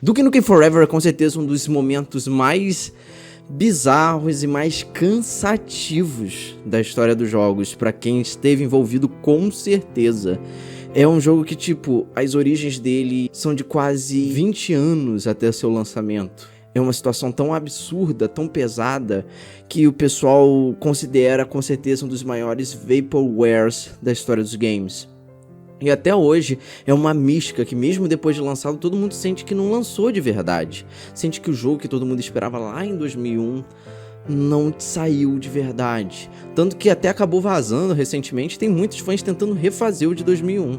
Duke Nukem Forever é com certeza um dos momentos mais bizarros e mais cansativos da história dos jogos, pra quem esteve envolvido, com certeza. É um jogo que, tipo, as origens dele são de quase 20 anos até seu lançamento. É uma situação tão absurda, tão pesada, que o pessoal considera com certeza um dos maiores vaporwares da história dos games. E até hoje é uma mística que, mesmo depois de lançado, todo mundo sente que não lançou de verdade. Sente que o jogo que todo mundo esperava lá em 2001 não saiu de verdade. Tanto que até acabou vazando recentemente, tem muitos fãs tentando refazer o de 2001.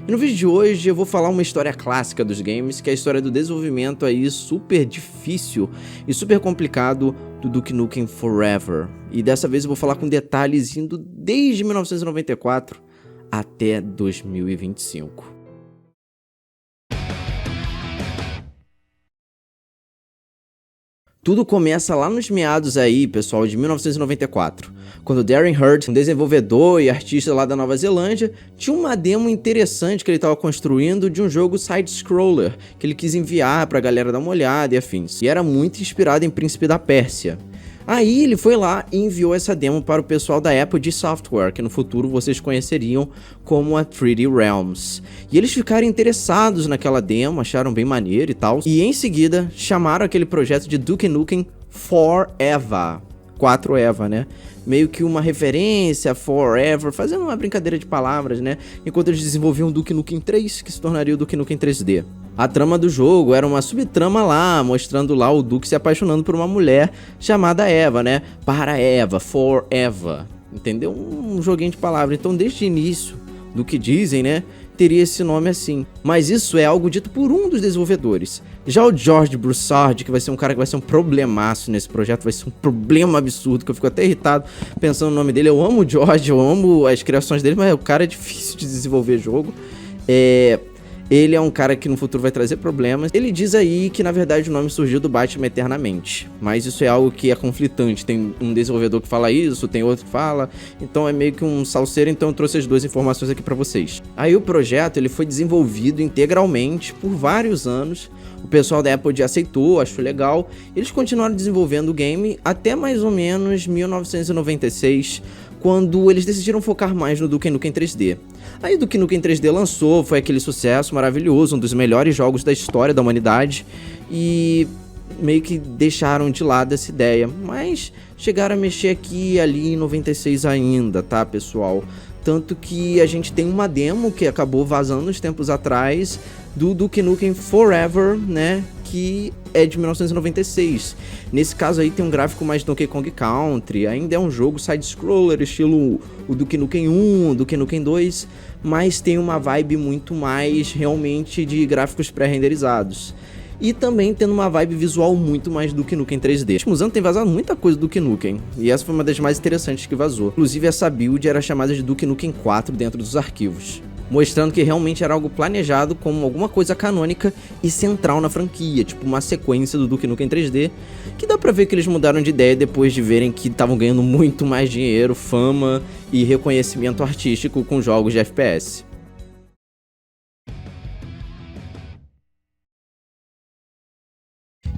E no vídeo de hoje eu vou falar uma história clássica dos games, que é a história do desenvolvimento aí super difícil e super complicado do Duke Nukem Forever. E dessa vez eu vou falar com detalhes indo desde 1994 até 2025. Tudo começa lá nos meados aí, pessoal, de 1994, quando Darren Hurd, um desenvolvedor e artista lá da Nova Zelândia, tinha uma demo interessante que ele estava construindo de um jogo side-scroller, que ele quis enviar pra galera dar uma olhada e afins. E era muito inspirado em Príncipe da Pérsia. Aí ele foi lá e enviou essa demo para o pessoal da Apogee Software, que no futuro vocês conheceriam como a 3D Realms. E eles ficaram interessados naquela demo, acharam bem maneiro e tal, e em seguida chamaram aquele projeto de Duke Nukem Forever. 4 Eva, né? Meio que uma referência a Forever, fazendo uma brincadeira de palavras, né? Enquanto eles desenvolviam o Duke Nukem 3, que se tornaria o Duke Nukem 3D. A trama do jogo era uma subtrama lá, mostrando lá o Duke se apaixonando por uma mulher chamada Eva, né? Para Eva, Forever. Entendeu? Um joguinho de palavras. Então, desde o início, do que dizem, né? Teria esse nome assim. Mas isso é algo dito por um dos desenvolvedores. Já o George Broussard, que vai ser um cara que vai ser um problemaço nesse projeto, vai ser um problema absurdo, que eu fico até irritado pensando no nome dele. Eu amo o George, eu amo as criações dele, mas o cara é difícil de desenvolver jogo. Ele é um cara que no futuro vai trazer problemas. Ele diz aí que na verdade o nome surgiu do Batman Eternamente, mas isso é algo que é conflitante. Tem um desenvolvedor que fala isso, tem outro que fala, então é meio que um salseiro, então eu trouxe as duas informações aqui pra vocês. Aí o projeto ele foi desenvolvido integralmente por vários anos. O pessoal da Apple aceitou, achou legal. Eles continuaram desenvolvendo o game até mais ou menos 1996, quando eles decidiram focar mais no Duke Nukem 3D. Aí o Duke Nukem 3D lançou, foi aquele sucesso maravilhoso, um dos melhores jogos da história da humanidade, e meio que deixaram de lado essa ideia, mas chegaram a mexer aqui e ali em 96 ainda, tá, pessoal? Tanto que a gente tem uma demo que acabou vazando uns tempos atrás do Duke Nukem Forever, né, que é de 1996. Nesse caso aí tem um gráfico mais Donkey Kong Country, ainda é um jogo side-scroller, estilo o Duke Nukem 1, Duke Nukem 2, mas tem uma vibe muito mais realmente de gráficos pré-renderizados. E também tendo uma vibe visual muito mais Duke Nukem 3D. Nos últimos anos tem vazado muita coisa do Duke Nukem, e essa foi uma das mais interessantes que vazou. Inclusive essa build era chamada de Duke Nukem 4 dentro dos arquivos, mostrando que realmente era algo planejado como alguma coisa canônica e central na franquia, tipo uma sequência do Duke Nukem 3D, que dá pra ver que eles mudaram de ideia depois de verem que estavam ganhando muito mais dinheiro, fama e reconhecimento artístico com jogos de FPS.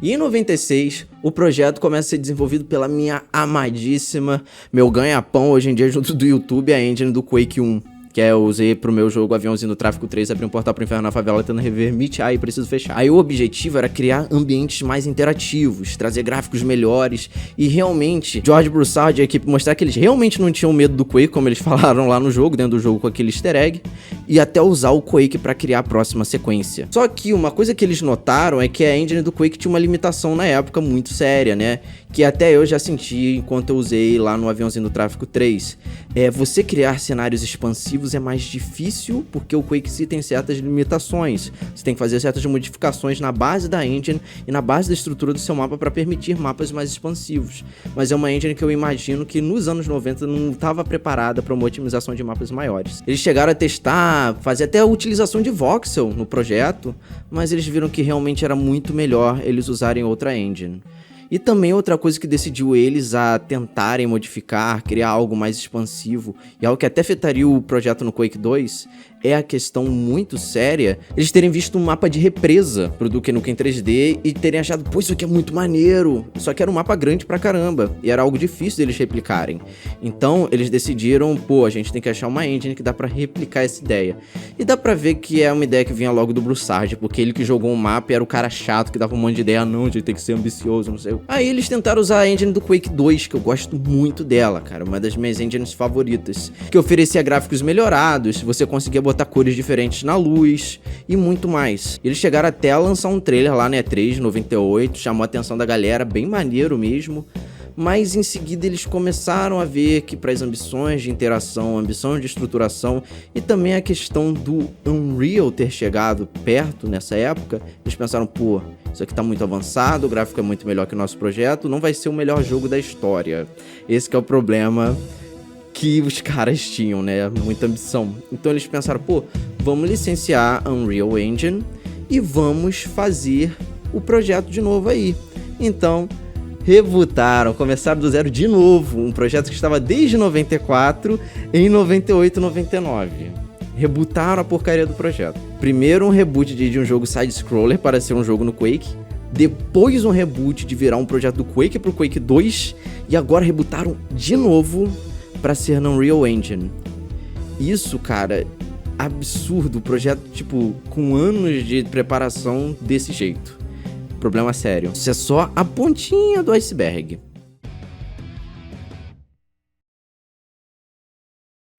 E em 96, o projeto começa a ser desenvolvido pela minha amadíssima, meu ganha-pão hoje em dia junto do YouTube, a engine do Quake 1. Que eu usei pro meu jogo Aviãozinho do Tráfico 3, abrir um portal pro inferno na favela, tentando rever Meet, aí preciso fechar. Aí o objetivo era criar ambientes mais interativos, trazer gráficos melhores, e realmente, George Broussard e a equipe mostrar que eles realmente não tinham medo do Quake, como eles falaram lá no jogo, dentro do jogo com aquele easter egg, e até usar o Quake pra criar a próxima sequência. Só que uma coisa que eles notaram é que a engine do Quake tinha uma limitação na época muito séria, né? Que até eu já senti enquanto eu usei lá no Aviãozinho do Tráfico 3. Você criar cenários expansivos é mais difícil, porque o Quake C tem certas limitações. Você tem que fazer certas modificações na base da engine e na base da estrutura do seu mapa para permitir mapas mais expansivos. Mas é uma engine que eu imagino que nos anos 90 não estava preparada para uma otimização de mapas maiores. Eles chegaram a testar, fazer até a utilização de voxel no projeto, mas eles viram que realmente era muito melhor eles usarem outra engine. E também outra coisa que decidiu eles a tentarem modificar, criar algo mais expansivo, e algo que até afetaria o projeto no Quake 2, é a questão muito séria eles terem visto um mapa de represa pro Duke Nukem 3D e terem achado, pô, isso aqui é muito maneiro. Só que era um mapa grande pra caramba e era algo difícil deles replicarem. Então eles decidiram, pô, a gente tem que achar uma engine que dá pra replicar essa ideia. E dá pra ver que é uma ideia que vinha logo do Broussard, porque ele que jogou o mapa era o cara chato que dava um monte de ideia, não, a gente tem que ser ambicioso, não sei. Aí eles tentaram usar a engine do Quake 2, que eu gosto muito dela, cara, uma das minhas engines favoritas, que oferecia gráficos melhorados, você conseguia botar cores diferentes na luz e muito mais. Eles chegaram até a lançar um trailer lá na E3 de 98, chamou a atenção da galera, bem maneiro mesmo, mas em seguida eles começaram a ver que para as ambições de interação, ambições de estruturação e também a questão do Unreal ter chegado perto nessa época, eles pensaram, pô, isso aqui tá muito avançado, o gráfico é muito melhor que o nosso projeto, não vai ser o melhor jogo da história. Esse que é o problema que os caras tinham, né? Muita ambição. Então eles pensaram, pô, vamos licenciar a Unreal Engine e vamos fazer o projeto de novo aí. Então, rebootaram, começaram do zero de novo, um projeto que estava desde 94 em 98, 99. Rebootaram a porcaria do projeto. Primeiro um reboot de um jogo side-scroller para ser um jogo no Quake, depois um reboot de virar um projeto do Quake pro Quake 2, e agora rebootaram de novo pra ser na Unreal Engine. Isso, cara, absurdo. O projeto, tipo, com anos de preparação desse jeito. Problema sério. Isso é só a pontinha do iceberg.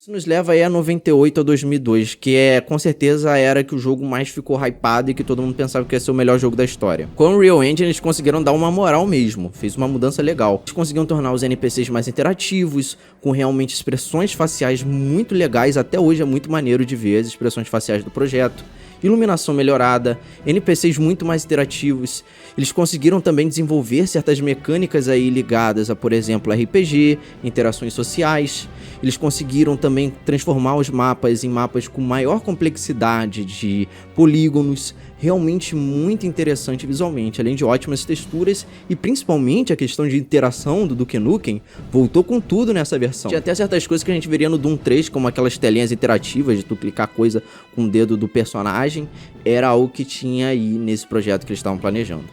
Isso nos leva aí a 98 a 2002, que é com certeza a era que o jogo mais ficou hypado e que todo mundo pensava que ia ser o melhor jogo da história. Com o Unreal Engine eles conseguiram dar uma moral mesmo, fez uma mudança legal. Eles conseguiram tornar os NPCs mais interativos, com realmente expressões faciais muito legais, até hoje é muito maneiro de ver as expressões faciais do projeto. Iluminação melhorada, NPCs muito mais interativos. Eles conseguiram também desenvolver certas mecânicas aí ligadas a, por exemplo, RPG, interações sociais. Eles conseguiram também transformar os mapas em mapas com maior complexidade de polígonos, realmente muito interessante visualmente, além de ótimas texturas e principalmente a questão de interação do Duke Nukem voltou com tudo nessa versão. Tinha até certas coisas que a gente veria no Doom 3, como aquelas telinhas interativas de tu clicar coisa com o dedo do personagem, era algo que tinha aí nesse projeto que eles estavam planejando.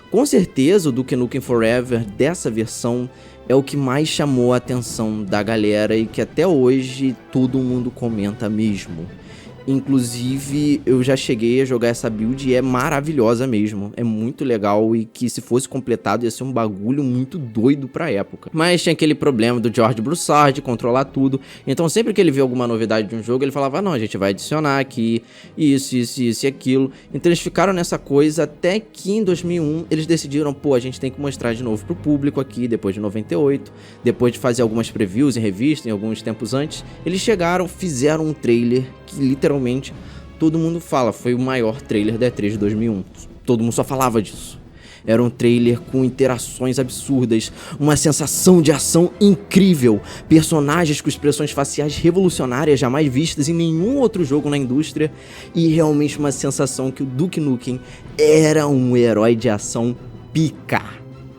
Com certeza o Duke Nukem Forever dessa versão é o que mais chamou a atenção da galera e que até hoje todo mundo comenta mesmo. Inclusive, eu já cheguei a jogar essa build e é maravilhosa mesmo. É muito legal e que se fosse completado ia ser um bagulho muito doido pra época. Mas tinha aquele problema do George Broussard controlar tudo. Então sempre que ele via alguma novidade de um jogo, ele falava, não, a gente vai adicionar aqui isso e aquilo. Então eles ficaram nessa coisa até que em 2001 eles decidiram, pô, a gente tem que mostrar de novo pro público aqui, depois de 98. Depois de fazer algumas previews em revista, em alguns tempos antes, eles chegaram, fizeram um trailer que literalmente todo mundo fala, foi o maior trailer da E3 de 2001. Todo mundo só falava disso. Era um trailer com interações absurdas, uma sensação de ação incrível, personagens com expressões faciais revolucionárias jamais vistas em nenhum outro jogo na indústria e realmente uma sensação que o Duke Nukem era um herói de ação pica,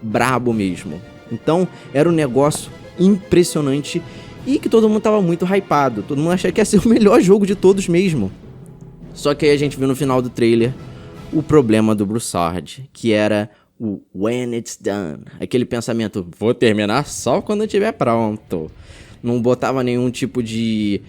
brabo mesmo. Então era um negócio impressionante e que todo mundo tava muito hypado, todo mundo achava que ia ser o melhor jogo de todos mesmo. Só que aí a gente viu no final do trailer o problema do Broussard, que era o when it's done. Aquele pensamento, vou terminar só quando estiver pronto. Não botava nenhum tipo de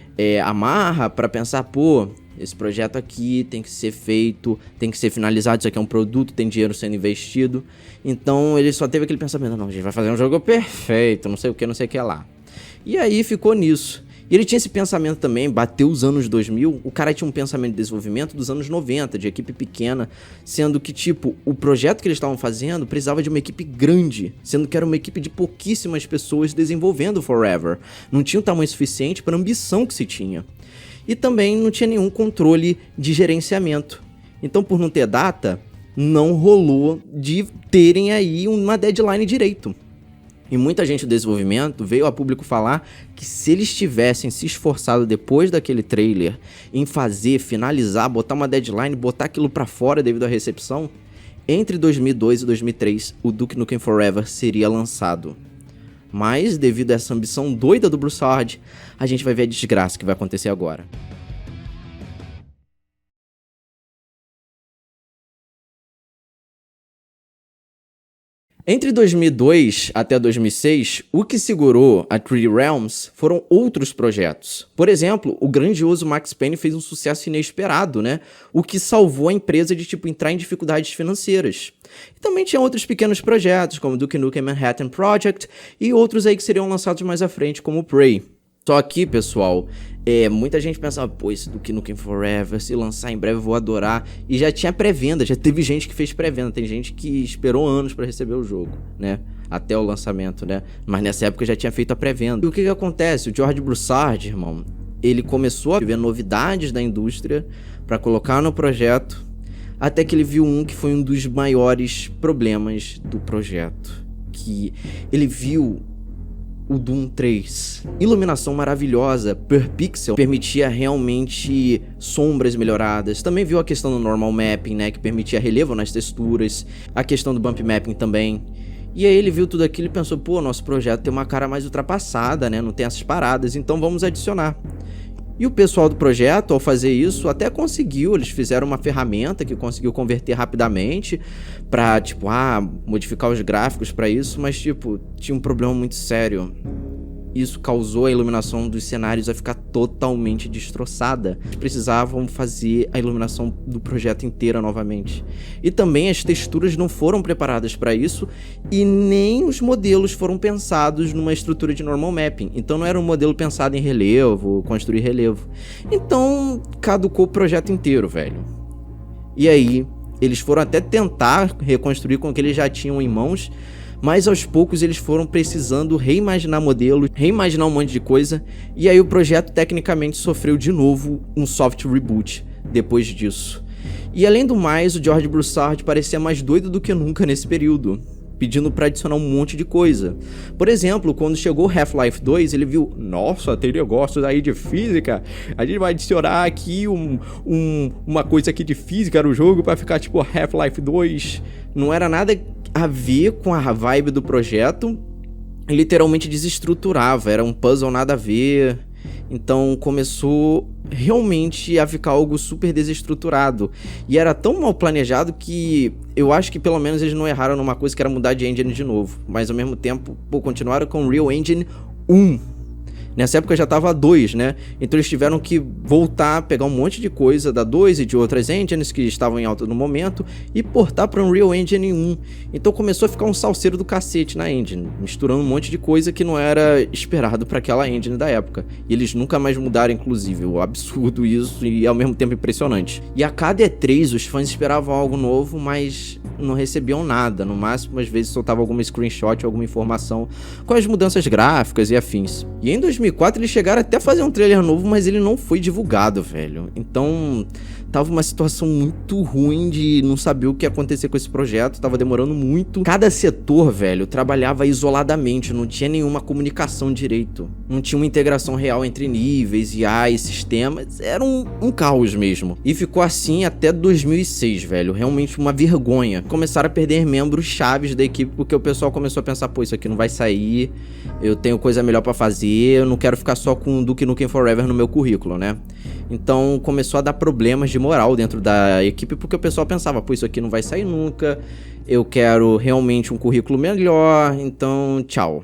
amarra pra pensar, pô, esse projeto aqui tem que ser feito, tem que ser finalizado, isso aqui é um produto, tem dinheiro sendo investido. Então ele só teve aquele pensamento, não, a gente vai fazer um jogo perfeito, não sei o que lá. E aí ficou nisso. E ele tinha esse pensamento também, bateu os anos 2000, o cara tinha um pensamento de desenvolvimento dos anos 90, de equipe pequena, sendo que, tipo, o projeto que eles estavam fazendo precisava de uma equipe grande, sendo que era uma equipe de pouquíssimas pessoas desenvolvendo Forever. Não tinha o tamanho suficiente para a ambição que se tinha. E também não tinha nenhum controle de gerenciamento. Então, por não ter data, não rolou de terem aí uma deadline direito. E muita gente do desenvolvimento veio a público falar que se eles tivessem se esforçado depois daquele trailer em fazer, finalizar, botar uma deadline, botar aquilo pra fora devido à recepção, entre 2002 e 2003 o Duke Nukem Forever seria lançado. Mas devido a essa ambição doida do Broussard, a gente vai ver a desgraça que vai acontecer agora. Entre 2002 até 2006, o que segurou a 3D Realms foram outros projetos. Por exemplo, o grandioso Max Payne fez um sucesso inesperado, né? O que salvou a empresa de entrar em dificuldades financeiras. E também tinha outros pequenos projetos, como Duke Nukem Manhattan Project e outros aí que seriam lançados mais à frente, como Prey. Só que, pessoal, muita gente pensava, pô, esse Duke Nukem Forever, se lançar em breve eu vou adorar. E já tinha pré-venda, já teve gente que fez pré-venda, tem gente que esperou anos pra receber o jogo, né? Até o lançamento, né? Mas nessa época já tinha feito a pré-venda. E o que acontece? O George Broussard, irmão, ele começou a ver novidades da indústria pra colocar no projeto, até que ele viu que foi um dos maiores problemas do projeto. Que ele viu o Doom 3. Iluminação maravilhosa, per pixel, permitia realmente sombras melhoradas. Também viu a questão do normal mapping, né, que permitia relevo nas texturas. A questão do bump mapping também. E aí ele viu tudo aquilo e pensou, pô, nosso projeto tem uma cara mais ultrapassada, né, não tem essas paradas, então vamos adicionar. E o pessoal do projeto, ao fazer isso, até conseguiu, eles fizeram uma ferramenta que conseguiu converter rapidamente pra, modificar os gráficos pra isso, mas, tinha um problema muito sério. Isso causou a iluminação dos cenários a ficar totalmente destroçada. Eles precisavam fazer a iluminação do projeto inteira novamente. E também as texturas não foram preparadas para isso e nem os modelos foram pensados numa estrutura de normal mapping. Então não era um modelo pensado em relevo, construir relevo. Então caducou o projeto inteiro, velho. E aí eles foram até tentar reconstruir com o que eles já tinham em mãos, mas aos poucos eles foram precisando reimaginar modelos, reimaginar um monte de coisa, e aí o projeto tecnicamente sofreu de novo um soft reboot depois disso. E além do mais, o George Broussard parecia mais doido do que nunca nesse período, pedindo pra adicionar um monte de coisa. Por exemplo, quando chegou Half-Life 2, ele viu, nossa, tem negócios aí de física, a gente vai adicionar aqui uma coisa aqui de física no jogo pra ficar tipo Half-Life 2. Não era nada a ver com a vibe do projeto, literalmente desestruturava, era um puzzle nada a ver. Então começou realmente a ficar algo super desestruturado. E era tão mal planejado que eu acho que pelo menos eles não erraram numa coisa que era mudar de engine de novo. Mas ao mesmo tempo, continuaram com Unreal Engine 1. Nessa época já tava a 2, né? Então eles tiveram que voltar, pegar um monte de coisa da 2 e de outras engines que estavam em alta no momento e portar para Unreal Engine 1. Então começou a ficar um salseiro do cacete na engine, misturando um monte de coisa que não era esperado para aquela engine da época. E eles nunca mais mudaram, inclusive. O absurdo isso e ao mesmo tempo impressionante. E a cada E3 os fãs esperavam algo novo, mas não recebiam nada. No máximo, às vezes soltava alguma screenshot ou alguma informação com as mudanças gráficas e afins. E em 2004 eles chegaram até a fazer um trailer novo, mas ele não foi divulgado, velho. Então tava uma situação muito ruim de não saber o que ia acontecer com esse projeto, tava demorando muito. Cada setor, velho, trabalhava isoladamente, não tinha nenhuma comunicação direito. Não tinha uma integração real entre níveis, IA e sistemas, era um caos mesmo. E ficou assim até 2006, velho, realmente uma vergonha. Começaram a perder membros chaves da equipe porque o pessoal começou a pensar, pô, isso aqui não vai sair, eu tenho coisa melhor pra fazer, eu não quero ficar só com o Duke Nukem Forever no meu currículo, né? Então começou a dar problemas de moral dentro da equipe, porque o pessoal pensava, pô, isso aqui não vai sair nunca, eu quero realmente um currículo melhor, então tchau.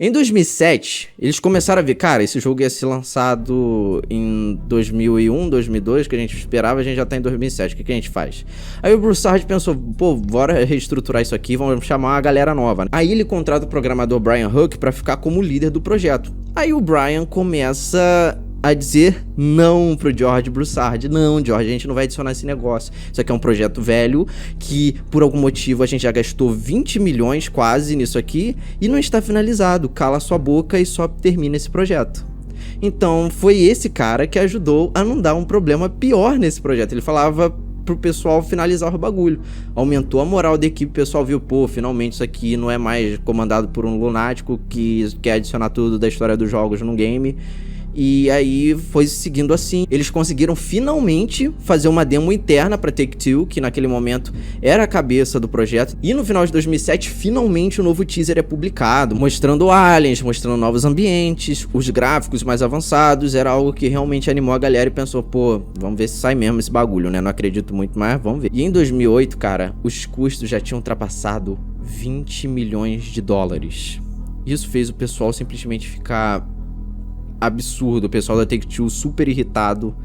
Em 2007, eles começaram a ver, cara, esse jogo ia ser lançado em 2001, 2002, que a gente esperava, a gente já tá em 2007, o que a gente faz? Aí o Broussard pensou, pô, bora reestruturar isso aqui, vamos chamar uma galera nova. Aí ele contrata o programador Brian Hook pra ficar como líder do projeto. Aí o Brian começa a dizer não pro George Broussard. Não, George, a gente não vai adicionar esse negócio. Isso aqui é um projeto velho que, por algum motivo, a gente já gastou 20 milhões quase nisso aqui e não está finalizado. Cala sua boca e só termina esse projeto. Então, foi esse cara que ajudou a não dar um problema pior nesse projeto. Ele falava pro pessoal finalizar o bagulho. Aumentou a moral da equipe, o pessoal viu, pô, finalmente isso aqui não é mais comandado por um lunático que quer adicionar tudo da história dos jogos num game. E aí foi seguindo assim. Eles conseguiram finalmente fazer uma demo interna pra Take-Two, que naquele momento era a cabeça do projeto. E no final de 2007, finalmente o novo teaser é publicado, mostrando aliens, mostrando novos ambientes, os gráficos mais avançados. Era algo que realmente animou a galera e pensou, pô, vamos ver se sai mesmo esse bagulho, né? Não acredito muito, mas vamos ver. E em 2008, cara, os custos já tinham ultrapassado 20 milhões de dólares. Isso fez o pessoal simplesmente ficar absurdo, o pessoal da Take-Two super irritado.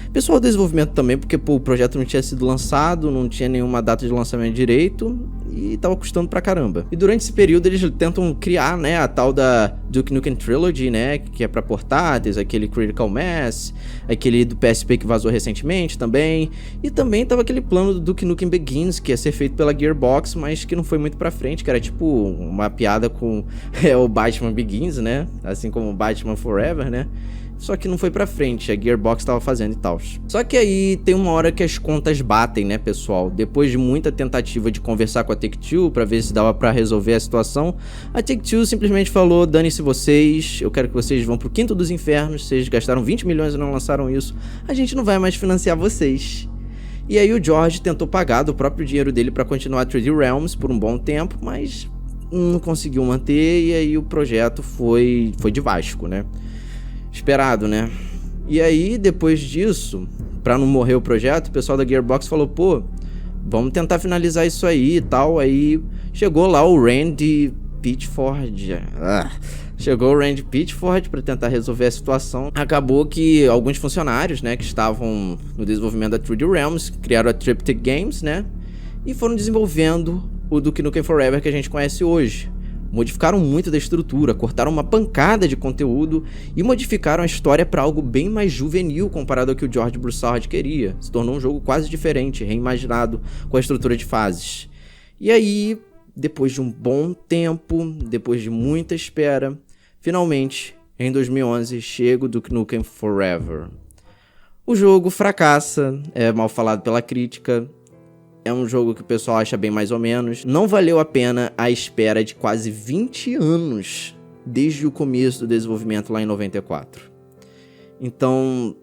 O pessoal do desenvolvimento também, porque pô, o projeto não tinha sido lançado, não tinha nenhuma data de lançamento direito e tava custando pra caramba. E durante esse período eles tentam criar, né, a tal da Duke Nukem Trilogy, né, que é pra portáteis, aquele Critical Mass, aquele do PSP que vazou recentemente também. E também tava aquele plano do Duke Nukem Begins, que ia ser feito pela Gearbox, mas que não foi muito pra frente, que era tipo uma piada com o Batman Begins, né, assim como o Batman Forever, né. Só que não foi pra frente, a Gearbox tava fazendo e tal. Só que aí tem uma hora que as contas batem, né, pessoal? Depois de muita tentativa de conversar com a Take-Two pra ver se dava pra resolver a situação, a Take-Two simplesmente falou, dane-se vocês, eu quero que vocês vão pro quinto dos infernos, vocês gastaram 20 milhões e não lançaram isso, a gente não vai mais financiar vocês. E aí o George tentou pagar do próprio dinheiro dele pra continuar a 3D Realms por um bom tempo, mas não conseguiu manter e aí o projeto foi de Vasco, né? Esperado, né? E aí, depois disso, pra não morrer o projeto, o pessoal da Gearbox falou, pô, vamos tentar finalizar isso aí e tal. Aí chegou lá o Randy Pitchford. Chegou o Randy Pitchford pra tentar resolver a situação. Acabou que alguns funcionários, né, que estavam no desenvolvimento da 3D Realms, criaram a Triptych Games, né, e foram desenvolvendo o Duke Nukem Forever que a gente conhece hoje. Modificaram muito da estrutura, cortaram uma pancada de conteúdo e modificaram a história para algo bem mais juvenil comparado ao que o George Broussard queria. Se tornou um jogo quase diferente, reimaginado com a estrutura de fases. E aí, depois de um bom tempo, depois de muita espera, finalmente, em 2011, chega o Duke Nukem Forever. O jogo fracassa, é mal falado pela crítica. É um jogo que o pessoal acha bem mais ou menos. Não valeu a pena a espera de quase 20 anos desde o começo do desenvolvimento lá em 94. Então,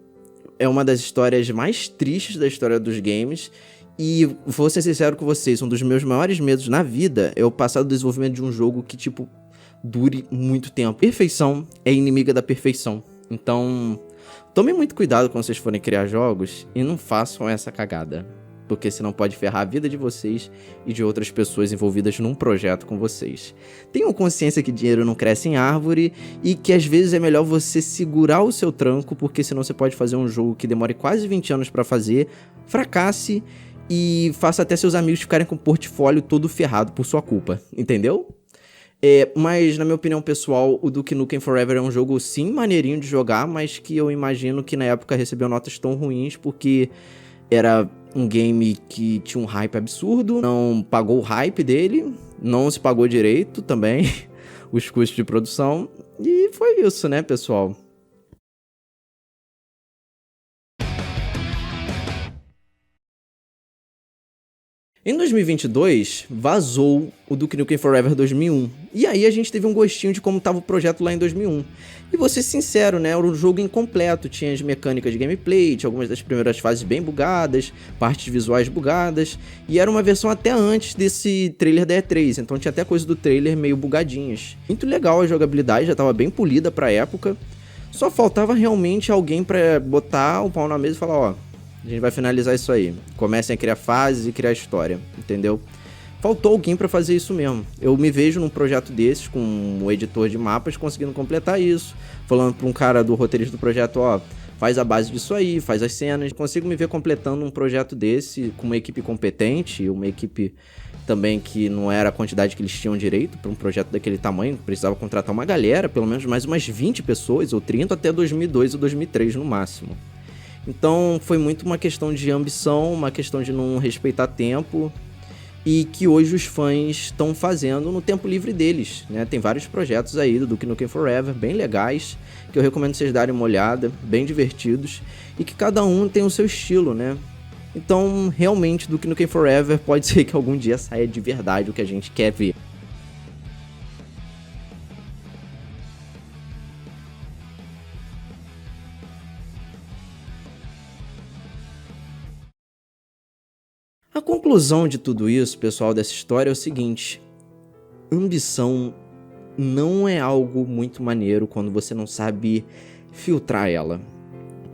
é uma das histórias mais tristes da história dos games. E vou ser sincero com vocês, um dos meus maiores medos na vida é o passar do desenvolvimento de um jogo que, tipo, dure muito tempo. Perfeição é inimiga da perfeição. Então, tomem muito cuidado quando vocês forem criar jogos e não façam essa cagada. Porque senão pode ferrar a vida de vocês e de outras pessoas envolvidas num projeto com vocês. Tenham consciência que dinheiro não cresce em árvore e que às vezes é melhor você segurar o seu tranco, porque senão você pode fazer um jogo que demore quase 20 anos pra fazer, fracasse e faça até seus amigos ficarem com o portfólio todo ferrado por sua culpa, entendeu? Mas na minha opinião pessoal, o Duke Nukem Forever é um jogo sim maneirinho de jogar, mas que eu imagino que na época recebeu notas tão ruins porque era um game que tinha um hype absurdo, não pagou o hype dele, não se pagou direito também, os custos de produção, e foi isso, né, pessoal? Em 2022, vazou o Duke Nukem Forever 2001. E aí a gente teve um gostinho de como estava o projeto lá em 2001. E vou ser sincero, né? Era um jogo incompleto. Tinha as mecânicas de gameplay, tinha algumas das primeiras fases bem bugadas, partes visuais bugadas. E era uma versão até antes desse trailer da E3. Então tinha até coisa do trailer meio bugadinhas. Muito legal a jogabilidade, já estava bem polida pra época. Só faltava realmente alguém pra botar o pau na mesa e falar, ó, a gente vai finalizar isso aí. Comecem a criar fases e criar história, entendeu? Faltou alguém pra fazer isso mesmo. Eu me vejo num projeto desses, com um editor de mapas, conseguindo completar isso. Falando pra um cara do roteirista do projeto, ó, faz a base disso aí, faz as cenas. Consigo me ver completando um projeto desse, com uma equipe competente, uma equipe também que não era a quantidade que eles tinham direito pra um projeto daquele tamanho. Precisava contratar uma galera, pelo menos mais umas 20 pessoas, ou 30, até 2002 ou 2003 no máximo. Então foi muito uma questão de ambição, uma questão de não respeitar tempo e que hoje os fãs estão fazendo no tempo livre deles, né? Tem vários projetos aí do Duke Nukem Forever bem legais que eu recomendo vocês darem uma olhada, bem divertidos e que cada um tem o seu estilo, né? Então realmente Duke Nukem Forever pode ser que algum dia saia de verdade o que a gente quer ver. conclusão de tudo isso, pessoal, dessa história é o seguinte: ambição não é algo muito maneiro quando você não sabe filtrar ela.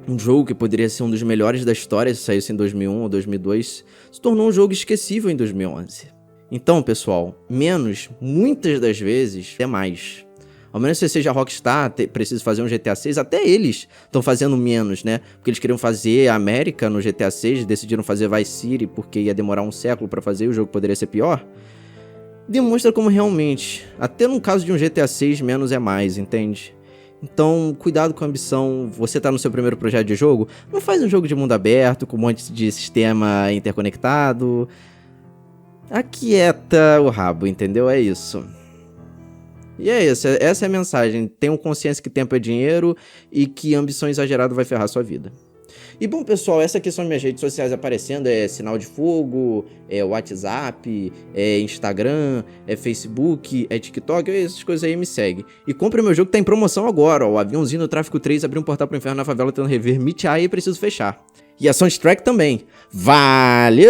Um jogo que poderia ser um dos melhores da história se saísse em 2001 ou 2002, se tornou um jogo esquecível em 2011. Então, pessoal, menos, muitas das vezes, é mais. Ao menos se você seja Rockstar, precisa fazer um GTA 6, até eles estão fazendo menos, né? Porque eles queriam fazer a América no GTA 6, decidiram fazer Vice City porque ia demorar um século pra fazer e o jogo poderia ser pior. Demonstra como realmente, até no caso de um GTA 6, menos é mais, entende? Então, cuidado com a ambição. Você tá no seu primeiro projeto de jogo, não faz um jogo de mundo aberto, com um monte de sistema interconectado. Aquieta o rabo, entendeu? É isso. E é isso, essa é a mensagem. Tenham consciência que tempo é dinheiro e que ambição exagerada vai ferrar sua vida. E bom, pessoal, essa aqui são minhas redes sociais aparecendo, é Sinal de Fogo, é WhatsApp, é Instagram, é Facebook, é TikTok, essas coisas aí me segue. E compre meu jogo que tá em promoção agora, ó, o Aviãozinho no Tráfico 3 abriu um portal pro inferno na favela tentando rever Mitai e preciso fechar. E a soundtrack também. Valeu!